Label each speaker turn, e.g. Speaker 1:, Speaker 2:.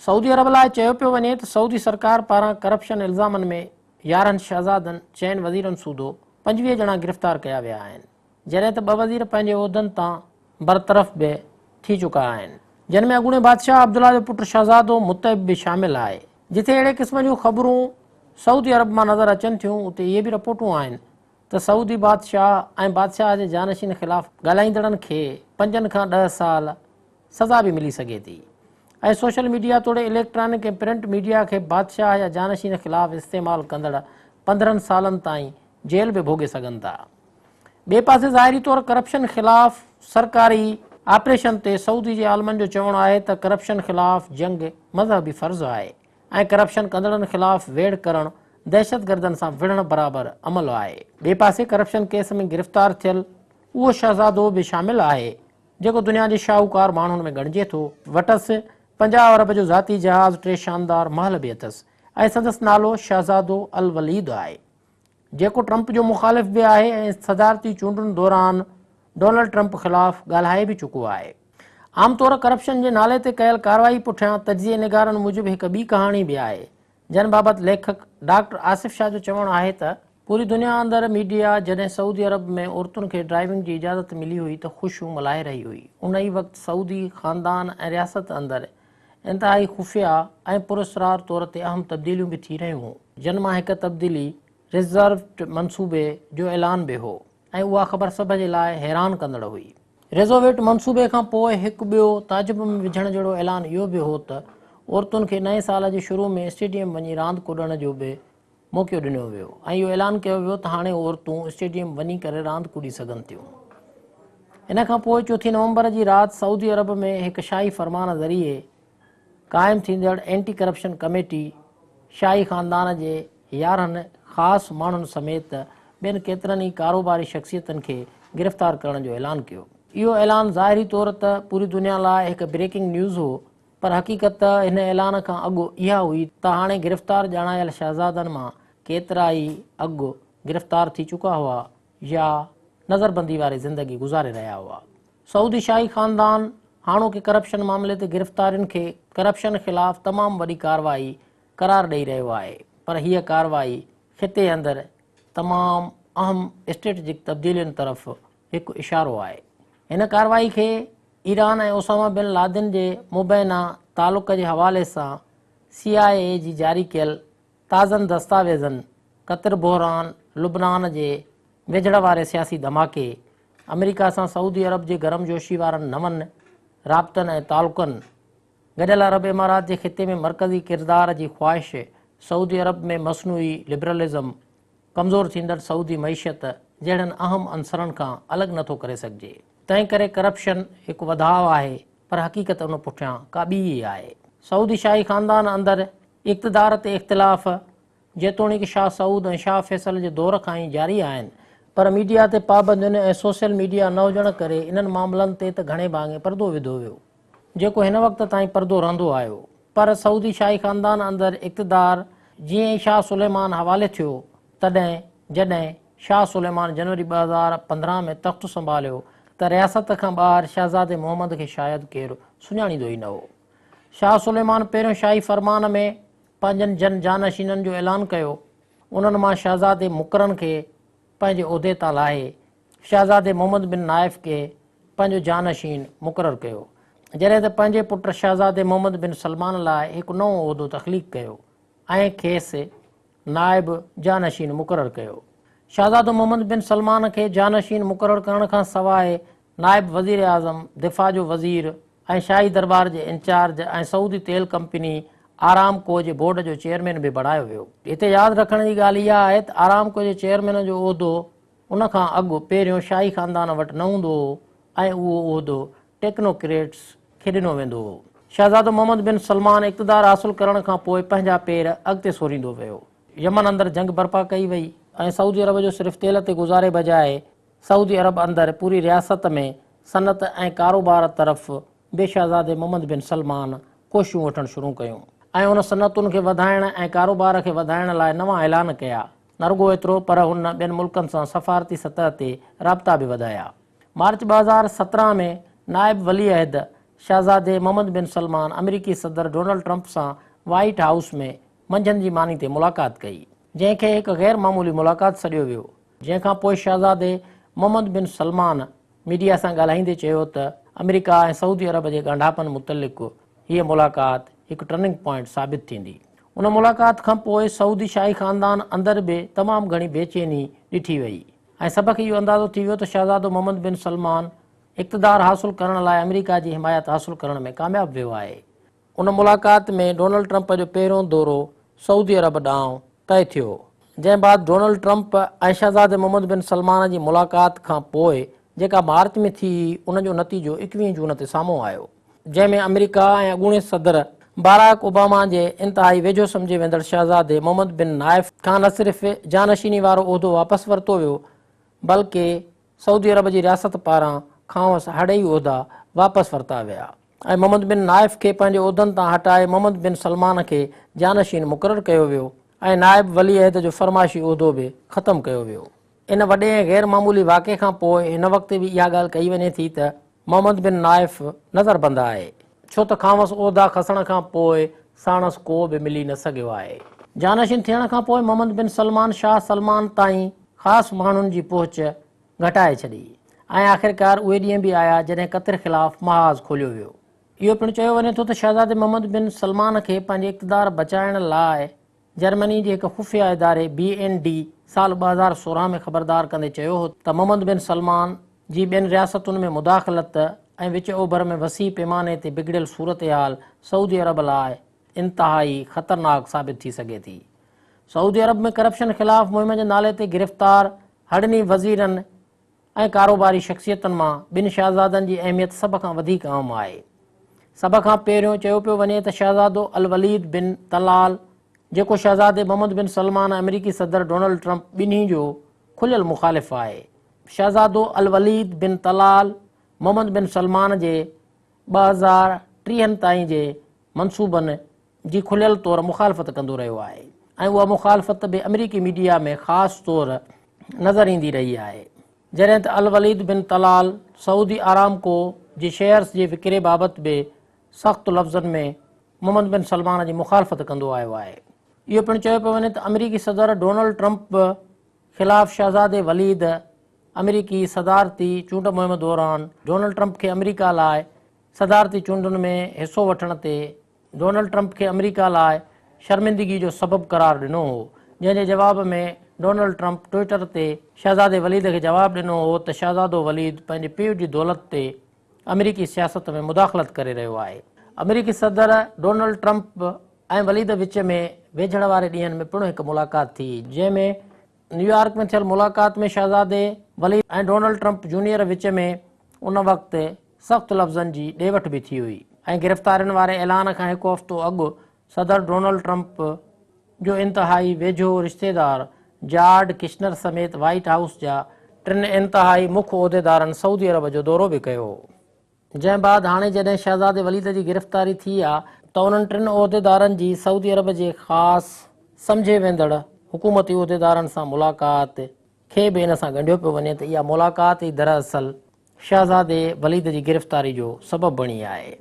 Speaker 1: Saudi अरब लाइ चयो पियो वञे त सऊदी सरकार पारां करप्शन इल्ज़ामनि में 11 शहज़ादनि 6 वज़ीरनि सूदो 25 ॼणा गिरफ़्तार कया विया आहिनि, जॾहिं त 2 वज़ीर पंहिंजे उहिदनि तां बरतरफ़ बि थी चुका आहिनि, जिन में अॻूणे बादशाह अब्दुल्ला जो पुटु शहज़ादो मुतइब बि शामिल आहे। जिथे अहिड़े क़िस्म जूं ख़बरूं सऊदी अरब मां नज़र अचनि थियूं, उते इहे बि रिपोर्टूं आहिनि त सऊदी बादशाह ऐं बादशाह जे जानशीन ख़िलाफ़ ॻाल्हाईंदड़नि खे 5 खां 10 साल सज़ा बि मिली सघे थी ऐं सोशल मीडिया तोड़े इलेक्ट्रॉनिक ऐं प्रिंट मीडिया खे बादशाह या जानशीन ख़िलाफ़ इस्तेमालु कंदड़ 15 सालनि ताईं जेल बि भोॻे सघनि था। ॿिए पासे ज़ाहिरी तौरु करप्शन ख़िलाफ़ सरकारी ऑपरेशन ते सऊदी जे आलमनि जो चवणु आहे त करप्शन ख़िलाफ़ जंग मज़हबी फ़र्ज़ु आहे ऐं करप्शन कंदड़नि ख़िलाफ़ वेड़ करणु दहशतगर्दनि सां विढ़ण बराबरि अमल आहे। ॿिए पासे करप्शन केस में गिरफ़्तार थियल उहो शहज़ादो बि शामिल आहे जेको दुनिया जे शाहूकार माण्हुनि में ॻणिजे थो। वटसि 50 अरब जो ज़ाती जहाज़, 3 शानदार महल बि अथसि ऐं संदसि नालो शहज़ादो अल वलीद आहे, जेको ट्रंप जो मुख़ालिफ़ बि आहे ऐं सदारती चूंडुनि दौरान डोनाल्ड ट्रंप ख़िलाफ़ ॻाल्हाए बि चुको आहे। आमतौरु करप्शन जे नाले ते कयल कार्रवाई पुठियां तजिए निगारनि मूजिबि हिकु ॿी कहाणी बि आहे, जिन बाबति लेखक डॉक्टर आसिफ़ शाह जो चवणु आहे त पूरी दुनिया अंदरि मीडिया जॾहिं सऊदी अरब में औरतुनि खे ड्राइविंग जी इजाज़त मिली हुई त ख़ुशियूं मल्हाए रही हुई। उन ई वक़्तु सऊदी ख़ानदान ऐं रियासत अंदरि इंतिहाई खुफ़िया ऐं पुरस्रार तौर ते अहम तब्दीलियूं बि थी रहियूं हुयूं, जिन मां हिकु तब्दीली रिज़र्व मनसूबे जो ऐलान बि हो ऐं उहा ख़बर सभ जे लाइ हैरान कंदड़ हुई। रिज़र्वेट मनसूबे खां पोइ हिकु ॿियो ताजुब में विझण जहिड़ो ऐलान इहो बि हो त औरतुनि खे नए साल जे शुरू में स्टेडियम वञी रांदि कुॾण जो बि मौक़ो ॾिनो वियो ऐं इहो ऐलान कयो वियो त हाणे औरतूं स्टेडियम वञी करे रांदि कुॾी सघनि थियूं। इन खां पोइ 4 नवंबर जी राति सऊदी अरब में हिकु शाही फ़रमान ज़रिए क़ाइमु थींदड़ एंटी करप्शन कमेटी शाही ख़ानदान जे 11 ख़ासि माण्हुनि समेत ॿियनि केतिरनि ई कारोबारी शख़्सियतुनि खे गिरफ़्तार करण जो ऐलान कयो। इहो ऐलान ज़ाहिरी तौर ते पूरी दुनिया लाइ हिकु ब्रेकिंग न्यूज़ हो, पर हक़ीक़त हिन ऐलान खां अॻु इहा हुई त हाणे गिरफ़्तार ॼाणायल शहज़ादनि मां केतिरा ई अॻु गिरफ़्तार थी चुका हुआ या नज़रबंदी वारी ज़िंदगी गुज़ारे रहिया हुआ। सऊदी शाही ख़ानदान हाणोके करप्शन मामले ते गिरफ़्तारियुनि खे करप्शन ख़िलाफ़ तमामु वॾी कार्रवाई क़रार ॾेई रहियो आहे, पर हीअ कार्रवाई ख़िते अंदरि तमामु अहम स्ट्रेटजिक तब्दीलियुनि तरफ़ हिकु इशारो आहे। हिन कार्रवाई खे ईरान ऐं ओसामा बिन लादेन जे मुबैना तालुक़ जे हवाले सां CIA जी जारी कयल ताज़नि दस्तावेज़नि, क़तर बहरान, लुबनान जे वेझड़ वारे सियासी धमाके, अमेरिका सां सऊदी अरब जे गरमजोशी वारनि नवनि राब्तनि ऐं तालुक़नि, गॾियल अरब इमारात जे ख़िते में मरकज़ी किरदार जी ख़्वाहिश, सऊदी अरब में मसनूई लिबरलिज़म, कमज़ोर थींदड़ सऊदी मईशत जहिड़नि अहम अंसरनि खां अलॻि नथो करे सघिजे। तंहिं करे करप्शन हिकु वधाउ आहे, पर हक़ीक़त उन पुठियां का ॿी ई आहे। सऊदी शाही ख़ानदान अंदरि इक़्तिदार ते इख़्तिलाफ़ जेतोणीकि शाह सऊद ऐं शाह फैसल जे दौर खां ई जारी आहिनि, पर मीडिया ते पाबंदियुनि ऐं सोशल मीडिया न हुजण करे इन्हनि मामलनि ते त घणे भाङे परदो विधो वियो, जेको हिन वक़्त ताईं परदो रहंदो आयो। पर सऊदी शाही ख़ानदान अंदरि इक़्तिदार जीअं ई शाह सुलेमान हवाले थियो, जॾहिं शाह सुलेमान जनवरी 2015 में तख़्तु संभालियो त रियासत खां ॿाहिरि शहज़ादे मोहम्मद खे शायदि केरु सुञाणींदो ई न हो। शाह सुलेमान पहिरियों शाही फ़रमान में पंहिंजनि जानशीननि जो ऐलान कयो। उन्हनि मां शहज़ादे मुक़रनि खे पंहिंजे उहिदे तां लाहे शहज़ादे मोहम्मद बिन नाइफ़ खे पंहिंजो जानशीन मुक़ररु कयो, जॾहिं त पंहिंजे पुटु शहज़ादे मोहम्मद बिन सलमान लाइ हिकु नओं उहिदो तख़लीक़ कयो ऐं खेसि नाइब जानशीन मुक़ररु कयो। शहज़ादो मोहम्मद बिन सलमान खे जानशीन मुक़ररु करण खां सवाइ नाइब वज़ीर आज़म, दिफ़ा जो वज़ीर ऐं शाही दरबार जे इंचार्ज ऐं सऊदी तेल कंपनी आरामको जे बोर्ड जो चेयरमैन बि बणायो वियो। हिते यादि रखण जी ॻाल्हि इहा आहे त आरामको जे चेयरमैन जो उहिदो उन खां अॻु पहिरियों शाही ख़ानदान वटि न हूंदो हो ऐं उहो उहिदो टेक्नोक्रेट्स खे ॾिनो वेंदो हो। शहज़ादो मोहम्मद बिन सलमान इक़्तिदार हासिलु करण खां पोइ पंहिंजा पेर अॻिते सोरींदो वियो। यमन अंदरि जंग बर्पा कई वई ऐं सऊदी अरब जो सिर्फ़ु तेल ते गुज़ारे बजाए सऊदी अरब अंदरि पूरी रियासत में सनत ऐं कारोबार तरफ़ बे शहज़ादे मोहम्मद बिन सलमान कोशिशूं वठणु शुरू कयूं ऐं उन सनतुनि खे वधाइण ऐं कारोबार खे वधाइण लाइ नवां ऐलान कया। न रुॻो एतिरो, पर हुन ॿियनि मुल्कनि सां सफ़ारती सतह ते राब्ता बि वधाया। मार्च 2017 में नाइब वली अहद शहज़ादे मोहम्मद बिन सलमान अमेरिकी सदर डोनाल्ड ट्रंप सां वाइट हाउस में मंझंदि जी मानी ते मुलाक़ात कई, जंहिंखे हिकु गैर मामूली मुलाक़ात सॾियो वियो। जंहिंखां पोइ शहज़ादे मोहम्मद बिन सलमान मीडिया सां ॻाल्हाईंदे चयो त अमेरिका ऐं सऊदी अरब जे ॻंढापन मुतलिक़ हीअ मुलाक़ात हिकु टर्निंग पॉइंट साबित थींदी। उन मुलाक़ात खां पोइ सऊदी शाही ख़ानदान अंदरि बि तमामु घणी बेचैनी ॾिठी वई ऐं सभ खे इहो अंदाज़ो थी वियो त शहज़ादो मोहम्मद बिन सलमान इक़्तिदार हासिलु करण लाइ अमेरिका जी हिमायत हासिलु करण में कामयाबु वियो आहे। उन मुलाक़ात में डोनाल्ड ट्रंप जो पहिरियों दौरो सऊदी अरब ॾांहुं तय थियो, जंहिं बाद डोनाल्ड ट्रंप ऐं शहज़ादे मोहम्मद बिन सलमान जी मुलाक़ात खां पोइ जेका मार्च में थी उनजो नतीजो 21 जून ते साम्हूं आयो, जंहिंमें अमेरिका ऐं अॻूणे सदर बाराक ओबामा जे इंतिहाई वेझो सम्झे वेंदड़ शहज़ादे मोहम्मद बिन नाइफ खां न सिर्फ़ु जानशीनी वारो उहिदो वापसि वरितो वियो, बल्कि सऊदी अरब जी रियासत पारां खांवसि हड़ई उहिदा वापसि वरिता विया ऐं मोहम्मद बिन नाइफ खे पंहिंजे उहिदनि तां हटाए मोहम्मद बिन सलमान खे जानशीन मुक़ररु कयो वियो ऐं नाइब वली अहद जो फरमाइशी उहिदो बि ख़तमु कयो वियो। इन वॾे ऐं गैर मामूली वाक़े खां पोइ हिन वक़्त बि इहा ॻाल्हि कई वञे थी त मोहम्मद बिन नाइफ नज़रबंद आहे, छो त खांवसि उहिदा खसण खां पोइ साणसि को बि मिली न सघियो आहे। जानशीन थियण खां पोइ मोहम्मद बिन सलमान शाह सलमान ताईं ख़ासि माण्हुनि जी पहुच घटाए छॾी ऐं आख़िरकार उहे ॾींहं बि आया जॾहिं क़तर ख़िलाफ़ महाज़ खोलियो वियो। इहो पिणु चयो वञे थो त शहज़ादे मोहम्मद बिन सलमान खे पंहिंजे इक़्तिदार बचाइण लाइ जर्मनी जे हिकु खुफ़िया इदारे BND साल 2016 में ख़बरदार कंदे चयो हो त मोहम्मद बिन सलमान जी ॿियनि रियासतुनि में मुदाख़लत ऐं विच ओभर में वसी पैमाने ते बिगड़ियल सूरत हाल सऊदी अरब लाइ इंतिहाई ख़तरनाक साबित थी सघे थी। सऊदी अरब में करप्शन ख़िलाफ़ मुहिम जे नाले ते गिरफ़्तार हड़नी वज़ीरनि ऐं कारोबारी शख़्सियतुनि मां ॿिनि शहज़ादनि जी अहमियत सभ खां वधीक अहम आहे। सभ खां पहिरियों चयो पियो वञे त शहज़ादो अल वलीद बिन तलाल, जेको शहज़ादे मोहम्मद बिन सलमान अमेरिकी सदर डोनाल्ड ट्रंप ॿिन्ही जो खुलियल मुख़ालिफ़ आहे। शहज़ादो अल वलीद बिन तलाल मोहम्मद बिन सलमान जे 2030 ताईं जे मनसूबनि जी खुलियल तौरु मुख़ालिफ़त कंदो रहियो आहे ऐं उहा मुख़ालिफ़त बि अमेरिकी मीडिया में ख़ासि तौरु नज़र ईंदी रही आहे। जॾहिं त अल वलीद बिन तलाल सऊदी आरामको जी शेयर्स जे विकिरे बाबति बि सख़्तु लफ़्ज़नि में मोहम्मद बिन सलमान जी मुख़ालिफ़त कंदो आयो आहे। इहो पिणु चयो पियो वञे त अमेरिकी सदर डोनाल्ड ट्रंप ख़िलाफ़ शहज़ादे वलीद अमेरिकी सदारती चूंड मुहिम दौरान डोनाल्ड ट्रंप खे अमेरिका लाइ सदारती चूंडुनि में हिसो वठण ते डोनाल्ड ट्रंप खे अमेरिका लाइ शर्मिंदगी जो सबबु क़रार ॾिनो हो, जंहिं जे जवाब में डोनाल्ड ट्रंप ट्विटर ते शहज़ादे वलीद खे जवाबु ॾिनो हो त शहज़ादो वलीद पंहिंजे पीउ जी दौलत ते अमेरिकी सियासत में मुदाख़लत करे रहियो आहे। अमेरिकी सदर डोनाल्ड ट्रंप ऐं वलीद विच में वेझड़ वारे ॾींहंनि में पिणु हिकु मुलाक़ात थी, जंहिंमें न्यूयॉर्क में थियल मुलाक़ात में शहज़ादे वलीद ऐं डोनाल्ड ट्रंप जूनियर विच में उन वक़्तु सख़्तु लफ़्ज़नि जी ॾे वठि बि थी हुई ऐं गिरफ़्तारियुनि वारे ऐलान खां हिकु हफ़्तो अॻु सदर डोनाल्ड ट्रंप जो इंतिहाई वेझो रिश्तेदार जॉर्ज किशनर समेत वाइट हाउस जा 3 इंतिहाई मुख्य उहिदेदारनि सऊदी अरब जो दौरो बि कयो, जंहिं बाद हाणे जॾहिं शहज़ादे वलीद जी गिरफ़्तारी थी आहे त उन्हनि 3 उहिदेदारनि जी सऊदी अरब जे ख़ासि सम्झे वेंदड़ हुकूमती उहिदेदारनि सां मुलाक़ात खे बि इन सां ॻंढियो पियो वञे त इहा मुलाक़ात ई दरअसल शहज़ादे वलीद जी गिरफ़्तारी जो सबबु बणी आहे।